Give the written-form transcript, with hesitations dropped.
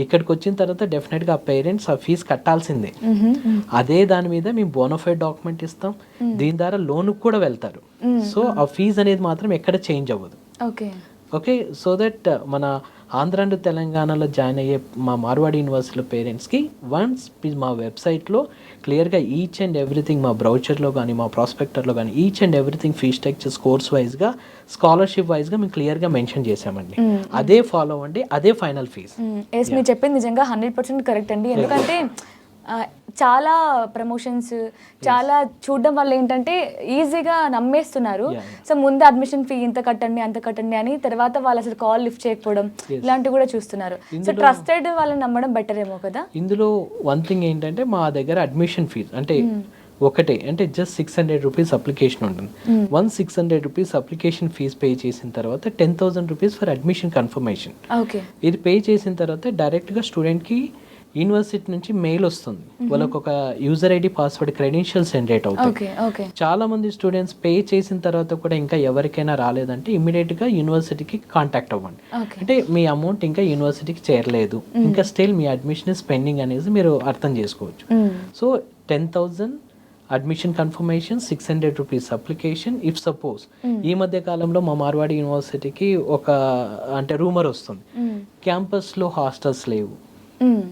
ఇక్కడికి వచ్చిన తర్వాత డెఫినెట్గా ఆ పేరెంట్స్ ఆ ఫీజు కట్టాల్సిందే. అదే దాని మీద మేము బోనఫైడ్ డాక్యుమెంట్ ఇస్తాం, దీని ద్వారా లోన్కి కూడా వెళ్తారు. సో ఆ ఫీజు అనేది మాత్రం ఎక్కడ చేంజ్ అవ్వదు. ఓకే, సో దట్ మన ఆంధ్ర అండ్ తెలంగాణలో జాయిన్ అయ్యే మా మార్వాడి యూనివర్సిటీలో పేరెంట్స్కి వన్స్ మా వెబ్సైట్లో క్లియర్గా ఈచ్ అండ్ ఎవ్రీథింగ్, మా బ్రౌచర్లో కానీ మా ప్రాస్పెక్టర్లో కానీ each and everything fee structures course వైజ్గా, స్కాలర్షిప్ వైజ్గా మేము క్లియర్గా మెన్షన్ చేసామండి. అదే ఫాలో అవ్వండి, అదే ఫైనల్ ఫీజ్. ఎస్, మీరు చెప్పింది నిజంగా 100% కరెక్ట్ అండి. ఎందుకంటే చాలా ప్రమోషన్స్ చాలా చూడడం వల్ల ఏంటంటే ఈజీగా నమ్మేస్తున్నారు. సో ముందు అడ్మిషన్ ఫీ ఇంత కట్టండి అంత కట్టండి అని, తర్వాత వాళ్ళు అసలు కాల్ లిఫ్ట్ చేయకపోవడం ఇలాంటివి కూడా చూస్తున్నారు. సో ట్రస్టెడ్ వాళ్ళని నమ్మడం బెటర్ ఏమో కదా. ఇందులో వన్ థింగ్ ఏంటంటే మా దగ్గర అడ్మిషన్ ఫీజ్ అంటే ఒకటే, అంటే జస్ట్ 600 రూపీస్ అప్లికేషన్ ఉంటుంది. 600 రూపీస్ అప్లికేషన్ ఫీజ్ పే చేసిన తర్వాత 10,000 రూపీస్ ఫర్ అడ్మిషన్ కన్ఫర్మేషన్. ఇది పే చేసిన తర్వాత డైరెక్ట్గా స్టూడెంట్కి యూనివర్సిటీ నుంచి మెయిల్ వస్తుంది, వాళ్ళకు ఒక user ID password credentials generate అవుతాయి. చాలా మంది స్టూడెంట్స్ పే చేసిన తర్వాత కూడా ఇంకా ఎవరికైనా రాలేదంటే ఇమ్మీడియట్గా యూనివర్సిటీకి కాంటాక్ట్ అవ్వండి. అంటే మీ అమౌంట్ ఇంకా యూనివర్సిటీకి చేరలేదు, ఇంకా still me admission is pending అనేది మీరు అర్థం చేసుకోవచ్చు. So 10,000 admission confirmation, 600 rupees application. If suppose ఈ మధ్య కాలంలో మా మార్వాడి యూనివర్సిటీకి ఒక అంటే రూమర్ వస్తుంది, క్యాంపస్లో హాస్టల్స్ లేవు,